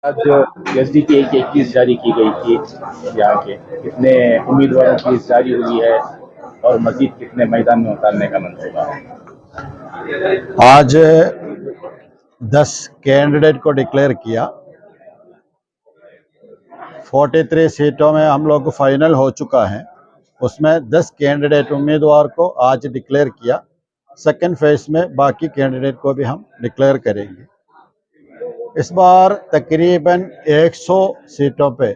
आज एसडीपी की एक लिस्ट जारी की गई थी। यहाँ के कितने उम्मीदवारों की लिस्ट जारी हुई है और मजीद कितने मैदान में उतारने का मंसूबा है? आज 10 कैंडिडेट को डिक्लेयर किया। 43 सीटों में हम लोग फाइनल हो चुका है। उसमें 10 कैंडिडेट उम्मीदवार को आज डिक्लेयर किया। सेकेंड फेज में बाकी कैंडिडेट को भी हम डिक्लेयर करेंगे। इस बार तकरीबन 100 सीटों पे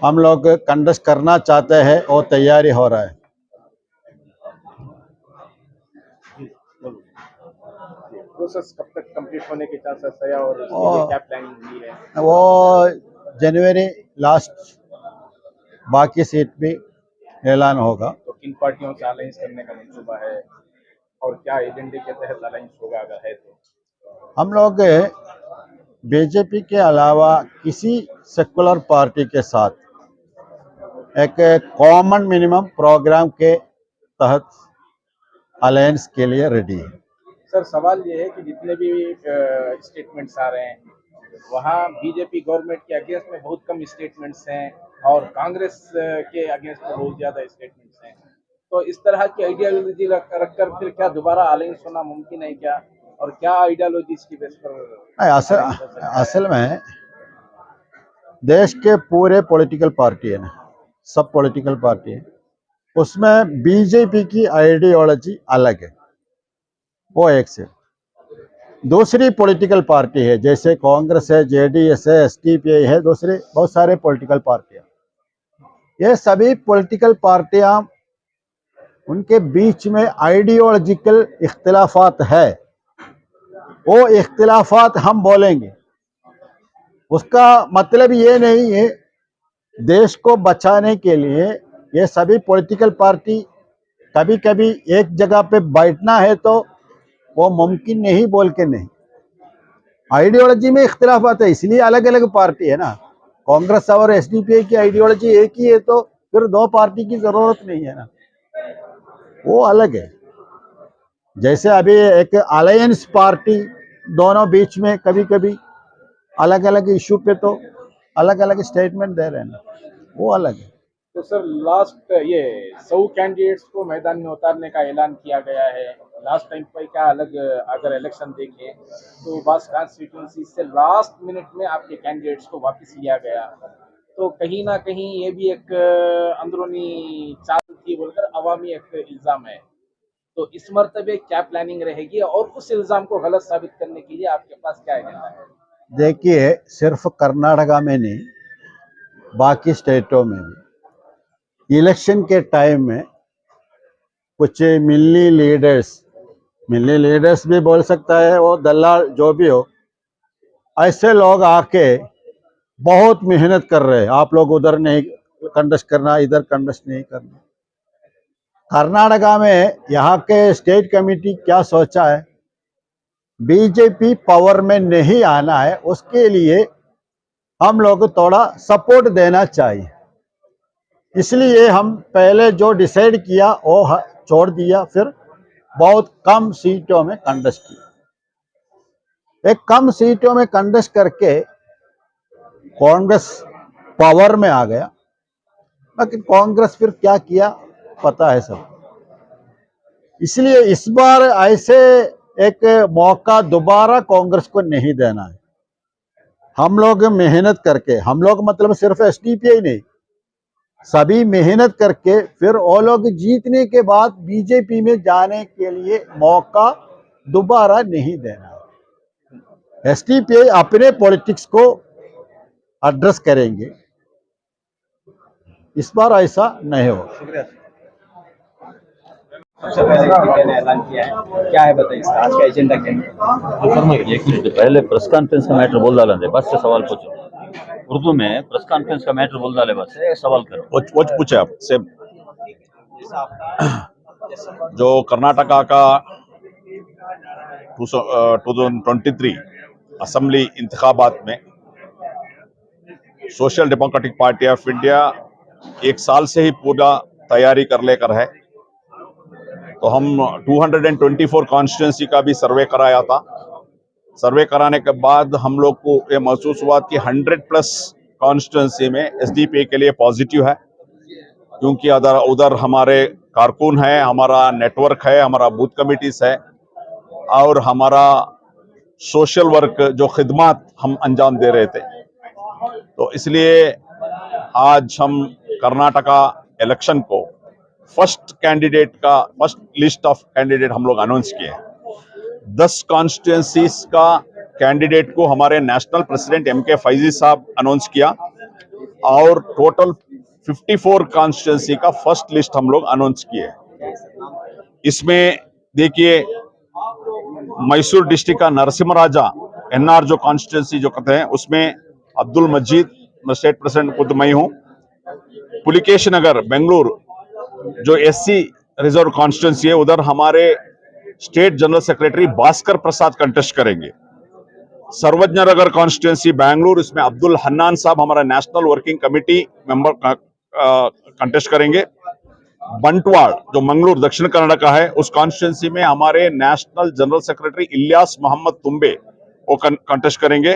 हम लोग कंटेस्ट करना चाहते हैं और तैयारी हो रहा है। प्रोसेस कब तक कंप्लीट होने के चांसेस है और उसके लिए क्या प्लानिंग हुई है? वो जनवरी लास्ट बाकी सीट भी ऐलान होगा। तो किन पार्टियों से अलायंस करने का मंसूबा है और क्या एजेंडे के तहत अलायंस होगा अगर है तो? हम लोग बीजेपी के अलावा किसी सेकुलर पार्टी के साथ एक कॉमन मिनिमम प्रोग्राम के तहत अलायंस के लिए रेडी है। सर, सवाल ये है कि जितने भी स्टेटमेंट्स आ रहे हैं वहाँ बीजेपी गवर्नमेंट के अगेंस्ट में बहुत कम स्टेटमेंट्स हैं और कांग्रेस के अगेंस्ट में बहुत ज्यादा स्टेटमेंट्स हैं। तो इस तरह की आइडियोलॉजी रखकर फिर क्या दोबारा अलायंस होना मुमकिन है क्या? और क्या आइडियोलॉजी इसकी बेस पर असल में देश के पूरे पॉलिटिकल पार्टी है ना, सब पॉलिटिकल पार्टी है, उसमें बीजेपी की आइडियोलॉजी अलग है। वो एक से दूसरी पॉलिटिकल पार्टी है, जैसे कांग्रेस है, जेडीएस है, एसडीपी है, दूसरे बहुत सारे पॉलिटिकल पार्टियां। ये सभी पॉलिटिकल पार्टियां उनके बीच में आइडियोलॉजिकल इख्तिलाफात है। वो इख्तिलाफात हम बोलेंगे, उसका मतलब ये नहीं है। देश को बचाने के लिए ये सभी पॉलिटिकल पार्टी कभी कभी एक जगह पे बैठना है तो वो मुमकिन नहीं बोल के नहीं। आइडियोलॉजी में इख्तिलाफात है, इसलिए अलग अलग पार्टी है ना। कांग्रेस और एसडीपी की आइडियोलॉजी एक ही है तो फिर दो पार्टी की जरूरत नहीं है ना, वो अलग है। जैसे अभी एक अलायंस पार्टी, दोनों बीच में कभी कभी अलग अलग इशू पे तो अलग अलग स्टेटमेंट दे रहे हैं ना, वो अलग है। तो सर, लास्ट ये 100 कैंडिडेट्स को मैदान में उतारने का ऐलान किया गया है। लास्ट टाइम पर क्या अलग अगर इलेक्शन देखें तो बस कॉन्स्टिट्यूंसी से लास्ट मिनट में आपके कैंडिडेट्स को वापस लिया गया, तो कहीं ना कहीं ये भी एक अंदरूनी चाल थी बोलकर अवामी एक इल्जाम है। तो इस मर्तबे क्या प्लानिंग रहेगी और उस इल्जाम को गलत साबित करने के लिए आपके पास क्या एजेंडा है? देखिए, सिर्फ कर्नाटका में नहीं, बाकी स्टेटों में भी इलेक्शन के टाइम में कुछ मिल्ली लीडर्स भी बोल सकता है, वो दलाल जो भी हो, ऐसे लोग आके बहुत मेहनत कर रहे हैं। आप लोग उधर नहीं कंटेस्ट करना, इधर कंटेस्ट नहीं करना। कर्नाटका में यहाँ के स्टेट कमेटी क्या सोचा है, बीजेपी पावर में नहीं आना है, उसके लिए हम लोग थोड़ा सपोर्ट देना चाहिए। इसलिए हम पहले जो डिसाइड किया वो छोड़ दिया, फिर बहुत कम सीटों में कंटेस्ट किया। एक कम सीटों में कंटेस्ट करके कांग्रेस पावर में आ गया, लेकिन कांग्रेस फिर क्या किया पता है सब। इसलिए इस बार ऐसे एक मौका दोबारा कांग्रेस को नहीं देना है। हम लोग मेहनत करके, हम लोग मतलब सिर्फ एसडीपी ही नहीं, सभी मेहनत करके फिर वो लोग जीतने के बाद बीजेपी में जाने के लिए मौका दोबारा नहीं देना है। एसडीपी अपने पॉलिटिक्स को एड्रेस करेंगे, इस बार ऐसा नहीं होगा। ऐलान किया है, क्या है बताइए, आज का एजेंडा क्या है? एक मिनट पहले प्रेस कॉन्फ्रेंस का मैटर बोल डालें, बस से सवाल पूछो। उर्दू में प्रेस कॉन्फ्रेंस का मैटर बोल डाले, बस से सवाल करो। वो पूछे आप से। जो कर्नाटका का 2023 असेंबली इंतखाबात में social Democratic Party of India एक साल से ही पूरा तैयारी कर लेकर है। तो हम 224 कॉन्स्टिट्यूंसी का भी सर्वे कराया था सर्वे कराने के बाद हम लोग को ये महसूस हुआ कि 100+ कॉन्स्टिट्यूंसी में एसडीपी के लिए पॉजिटिव है, क्योंकि उधर हमारे कारकुन है, हमारा नेटवर्क है, हमारा बूथ कमिटीज है और हमारा सोशल वर्क जो खिदमत हम अंजाम दे रहे थे। तो इसलिए आज हम कर्नाटका इलेक्शन को फर्स्ट लिस्ट ऑफ कैंडिडेट हम लोग अनाउंस किए हैं। 10 कॉन्स्टिट्यूंसीज का कैंडिडेट को हमारे नेशनल प्रेसिडेंट MK फैजी साहब अनाउंस किया और टोटल 54 कॉन्स्टिट्यूंसी का फर्स्ट लिस्ट हम लोग अनाउंस किए। इसमें देखिए मैसूर डिस्ट्रिक्ट का नरसिम्हराजा NR जो कॉन्स्टिट्यूंसी जो कहते हैं उसमें अब्दुल मजीद स्टेट प्रेसिडेंट खुद मैं हूं। पुलिकेश नगर बेंगलुरु जो SC रिजर्व कॉन्स्टिट्यूंसी है, उधर हमारे स्टेट जनरल सेक्रेटरी भास्कर प्रसाद कंटेस्ट करेंगे। सर्वज्ञ नगर कॉन्स्टिट्यूंसी बेंगलुरु, इसमें अब्दुल हन्नान साहब हमारा national working committee member contest करेंगे। बंटवाड़ जो मंगलूर दक्षिण कन्नड़ का है, उस कॉन्स्टिट्यूंसी में हमारे national general secretary Ilyas Mohammed Thumbe वो कंटेस्ट करेंगे।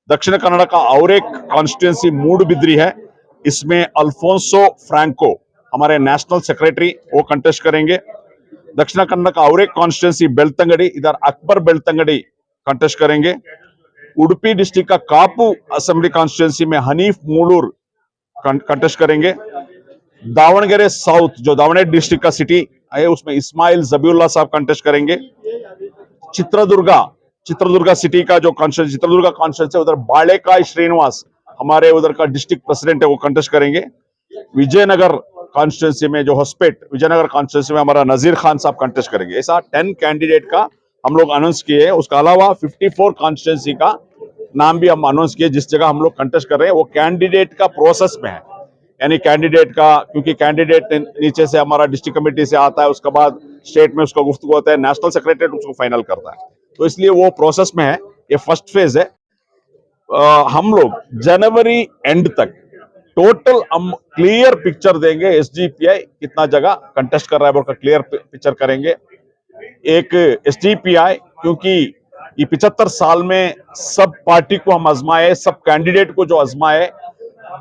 दक्षिण कन्नड़ का और एक कॉन्स्टिट्यूंसी मूडबिद्री है, इसमें अल्फोंसो फ्रैंको हमारे नेशनल सेक्रेटरी वो कंटेस्ट करेंगे। दक्षिण कन्नड़ का और एक कॉन्स्टिट्यूंसी बेलतंगड़ी, इधर अकबर बेलतंगड़ी कंटेस्ट करेंगे। उडुपी डिस्ट्रिक्ट का कापू असेंबली कॉन्स्टिट्यूंसी में हनीफ मूलूर कंटेस्ट करेंगे। दावणगेरे साउथ जो दावणगेरे डिस्ट्रिक्ट का सिटी है, उसमें इस्माइल जबीउल्ला साहब कंटेस्ट करेंगे। चित्रदुर्गा सिटी का जो चित्रदुर्गा कॉन्स्टिट्यूंसी, उधर बालेकाई श्रीनिवास हमारे उधर का डिस्ट्रिक्ट प्रेसिडेंट है, वो कंटेस्ट करेंगे। विजयनगर कॉन्स्टिट्यूंसी में जो हॉस्पेट विजयनगर कॉन्स्टिट्यूंसी में हमारा नजीर खान साहब कंटेस्ट करेंगे। ऐसा 10 कैंडिडेट का हम लोग अनाउंस किए हैं। उसके अलावा 54 कॉन्स्टिट्यूंसी का नाम भी हम अनाउंस किए जिस जगह हम लोग कंटेस्ट कर रहे हैं। वो कैंडिडेट का प्रोसेस में है, यानी कैंडिडेट का, क्योंकि कैंडिडेट नीचे से हमारा डिस्ट्रिक्ट कमेटी से आता है, उसके बाद स्टेट में उसका गुफ्तगू होता है, नेशनल सेक्रेटरी उसको फाइनल करता है, तो इसलिए वो प्रोसेस में है। ये फर्स्ट फेज है। हम लोग जनवरी एंड तक टोटल हम क्लियर पिक्चर देंगे, SDPI कितना जगह कंटेस्ट कर रहा है बोलकर क्लियर पिक्चर करेंगे। एक SDPI, क्योंकि ये 75 साल में सब पार्टी को हम आजमाए, सब कैंडिडेट को जो आजमाए,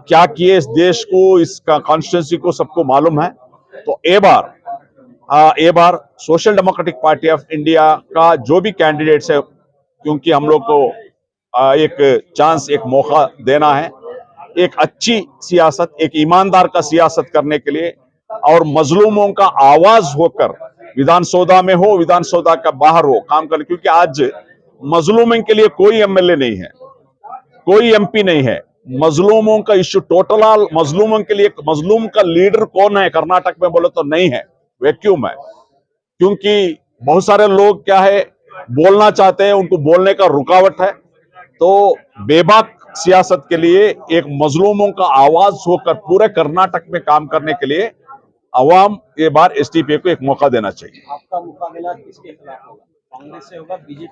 क्या किए इस देश को, इसका कॉन्स्टिट्यूंसी को सबको मालूम है। तो ये बार Social Democratic Party of India का जो भी कैंडिडेट्स है, क्योंकि हम लोग को एक चांस, एक मौका देना है, एक अच्छी सियासत, एक ईमानदार का सियासत करने के लिए और मजलूमों का आवाज होकर विधानसभा में हो, विधानसभा का बाहर हो काम करने, क्योंकि आज मजलूमों के लिए कोई MLA नहीं है, कोई MP नहीं है। मजलूमों का इश्यू टोटल मजलूमों के लिए, मजलूम का लीडर कौन है कर्नाटक में बोले तो नहीं है, वैक्यूम है। क्योंकि बहुत सारे लोग क्या है बोलना चाहते हैं, उनको बोलने का रुकावट है। तो बेबाक सियासत के लिए एक मजलूमों का आवाज होकर पूरे कर्नाटक में काम करने के लिए अवाम ये बार SDPI को एक मौका देना चाहिए। आपका मुकाबला किसके खिलाफ होगा? कांग्रेस से होगा, BJP?